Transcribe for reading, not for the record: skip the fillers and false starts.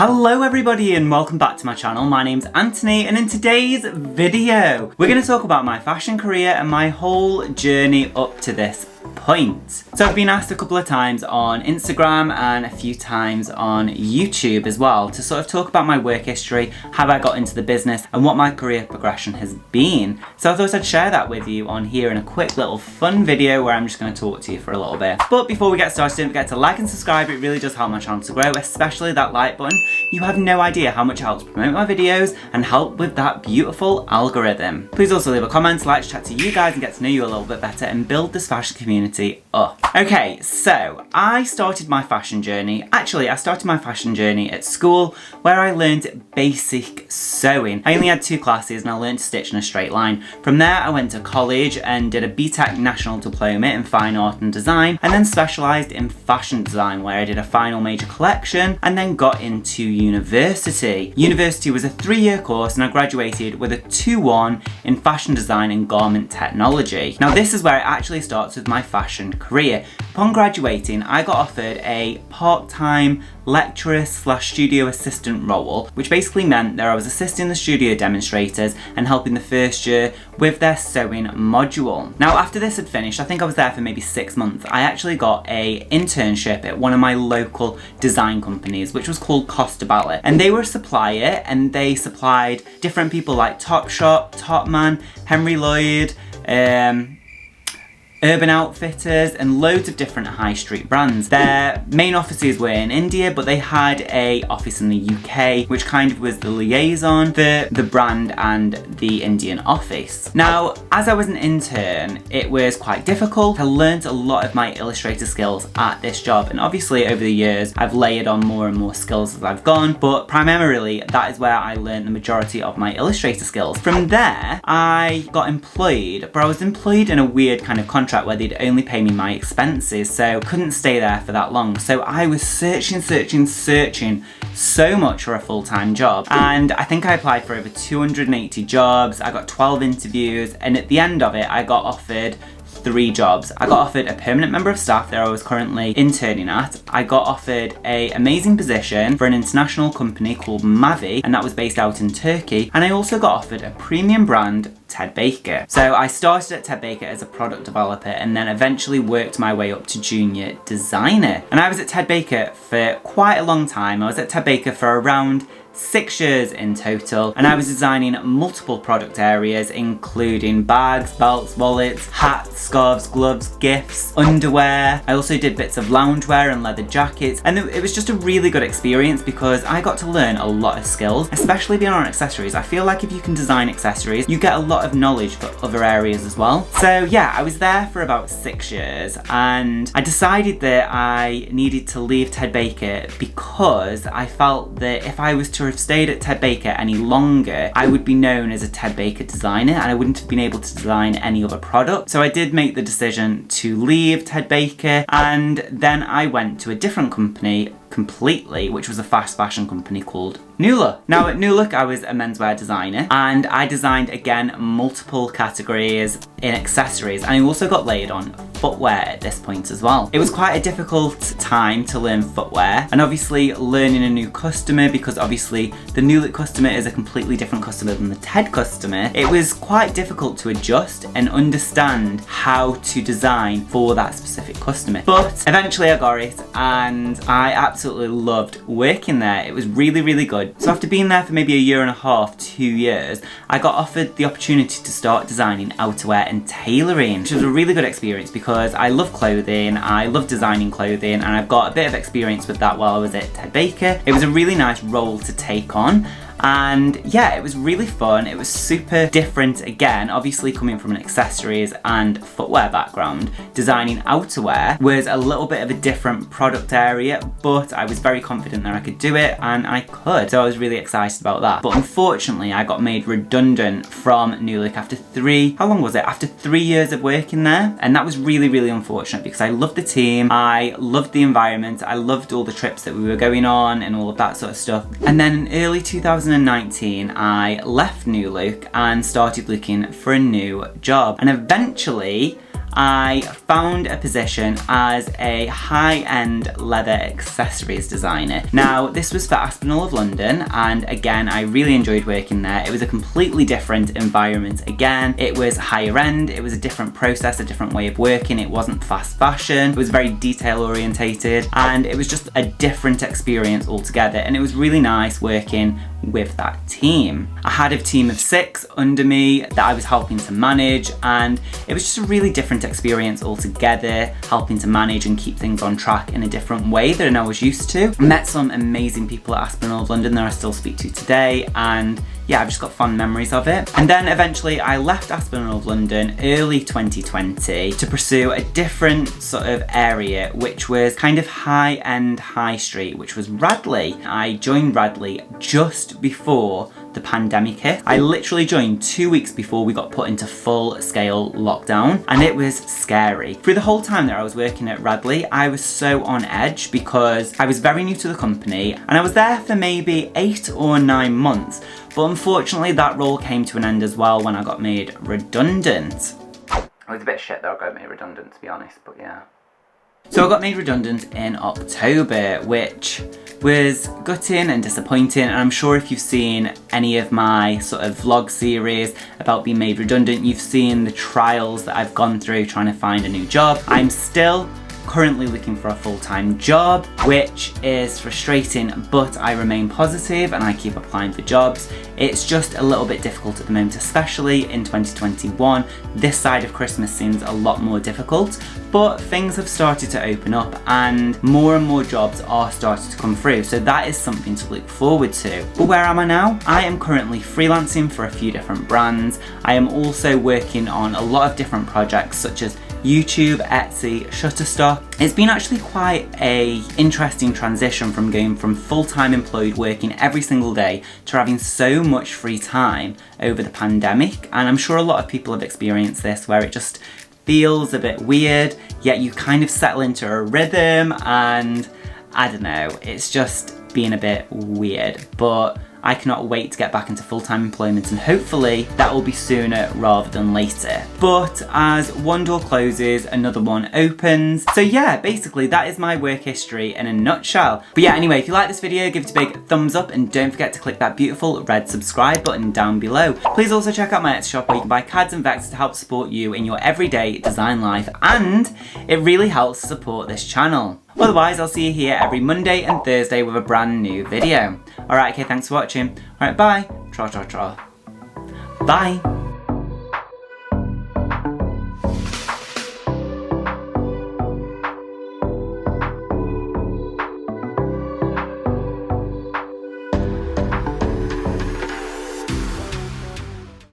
Hello everybody and welcome back to my channel. My name's Antony and in today's video we're going to talk about my fashion career and my whole journey up to this point. So I've been asked a couple of times on Instagram and a few times on YouTube as well to sort of talk about my work history, how I got into the business and what my career progression has been. So I thought I'd share that with you on here in a quick little fun video where I'm just going to talk to you for a little bit. But before we get started, don't forget to like and subscribe. It really does help my channel to grow, especially that like button. You have no idea how much it helps promote my videos and help with that beautiful algorithm. Please also leave a comment, like to chat to you guys and get to know you a little bit better and build this fashion community up. Okay, so I started my fashion journey. Actually, I started my fashion journey at school where I learned basic sewing. I only had 2 classes and I learned to stitch in a straight line. From there, I went to college and did a BTEC National Diploma in Fine Art and Design and then specialised in fashion design where I did a final major collection and then got into university. University was a 3-year course and I graduated with a 2-1 in fashion design and garment technology. Now this is where it actually starts with my fashion career. Upon graduating, I got offered a part-time lecturer/studio assistant role, which basically meant that I was assisting the studio demonstrators and helping the first year with their sewing module. Now after this had finished, I think I was there for maybe 6 months, I actually got a internship at one of my local design companies, which was called Ballet. And they were a supplier and they supplied different people like Topshop, Topman, Henry Lloyd, Urban Outfitters and loads of different high street brands. Their main offices were in India, but they had a office in the UK, which kind of was the liaison for the brand and the Indian office. Now, as I was an intern, it was quite difficult. I learned a lot of my illustrator skills at this job, and obviously over the years, I've layered on more and more skills as I've gone, but primarily that is where I learned the majority of my illustrator skills. From there, I got employed, but I was employed in a weird kind of contract where they'd only pay me my expenses, so couldn't stay there for that long. So I was searching so much for a full-time job, and I think I applied for over 280 jobs. I got 12 interviews, and at the end of it I got offered 3 jobs. I got offered a permanent member of staff that I was currently interning at. I got offered an amazing position for an international company called Mavi, and that was based out in Turkey. And I also got offered a premium brand, Ted Baker. So I started at Ted Baker as a product developer and then eventually worked my way up to junior designer. And I was at Ted Baker for quite a long time. I was at Ted Baker for around 6 years in total, and I was designing multiple product areas including bags, belts, wallets, hats, scarves, gloves, gifts, underwear. I also did bits of loungewear and leather jackets, and it was just a really good experience because I got to learn a lot of skills, especially beyond accessories. I feel like if you can design accessories, you get a lot of knowledge for other areas as well. So yeah, I was there for about 6 years and I decided that I needed to leave Ted Baker because I felt that if I was to have stayed at Ted Baker any longer, I would be known as a Ted Baker designer and I wouldn't have been able to design any other product. So I did make the decision to leave Ted Baker, and then I went to a different company completely, which was a fast fashion company called New Look. Now at New Look I was a menswear designer and I designed again multiple categories in accessories, and I also got laid on footwear at this point as well. It was quite a difficult time to learn footwear and obviously learning a new customer, because obviously the New Look customer is a completely different customer than the Ted customer. It was quite difficult to adjust and understand how to design for that specific customer, but eventually I got it and I absolutely loved working there. It was really good. So after being there for maybe a year and a half, 2 years, I got offered the opportunity to start designing outerwear and tailoring, which was a really good experience because I love clothing, I love designing clothing, and I've got a bit of experience with that while I was at Ted Baker. It was a really nice role to take on. And yeah, it was really fun. It was super different again, obviously coming from an accessories and footwear background. Designing outerwear was a little bit of a different product area, but I was very confident that I could do it, and I could. So I was really excited about that. But unfortunately, I got made redundant from New Look after 3 years of working there. And that was really unfortunate because I loved the team, I loved the environment, I loved all the trips that we were going on and all of that sort of stuff. And then in early 2019, I left New Look and started looking for a new job. And eventually, I found a position as a high-end leather accessories designer. Now, this was for Aspinall of London, and again, I really enjoyed working there. It was a completely different environment again. It was higher end, it was a different process, a different way of working. It wasn't fast fashion, it was very detail orientated, and it was just a different experience altogether, and it was really nice working with that team. I had a team of 6 under me that I was helping to manage, and it was just a really different experience altogether, helping to manage and keep things on track in a different way than I was used to. I met some amazing people at Aspinall of London that I still speak to today, and yeah, I've just got fond memories of it. And then eventually I left Aspinall of London early 2020 to pursue a different sort of area, which was kind of high-end high street, which was Radley. I joined Radley just before the pandemic hit. I literally joined 2 weeks before we got put into full-scale lockdown, and it was scary. Through the whole time that I was working at Radley, I was so on edge because I was very new to the company, and I was there for maybe 8 or 9 months. But unfortunately, that role came to an end as well when I got made redundant. It was a bit shit that I got made redundant, to be honest, but yeah. So I got made redundant in October, which was gutting and disappointing, and I'm sure if you've seen any of my sort of vlog series about being made redundant, you've seen the trials that I've gone through trying to find a new job. I'm still currently looking for a full-time job, which is frustrating, but I remain positive and I keep applying for jobs. It's just a little bit difficult at the moment, especially in 2021. This side of Christmas seems a lot more difficult, but things have started to open up and more jobs are starting to come through, so that is something to look forward to. But where am I now? I am currently freelancing for a few different brands. I am also working on a lot of different projects such as YouTube, Etsy, Shutterstock. It's been actually quite a interesting transition from going from full-time employed working every single day to having so much free time over the pandemic, and I'm sure a lot of people have experienced this where it just feels a bit weird, yet you kind of settle into a rhythm, and I don't know, it's just been a bit weird, but I cannot wait to get back into full-time employment, and hopefully that will be sooner rather than later. But as one door closes, another one opens. So yeah, basically that is my work history in a nutshell. But yeah, anyway, if you like this video, give it a big thumbs up and don't forget to click that beautiful red subscribe button down below. Please also check out my Etsy shop where you can buy cards and vectors to help support you in your everyday design life, and it really helps support this channel. Otherwise, I'll see you here every Monday and Thursday with a brand new video. Alright, okay, thanks for watching. Alright, bye. Tra tra tra. Bye.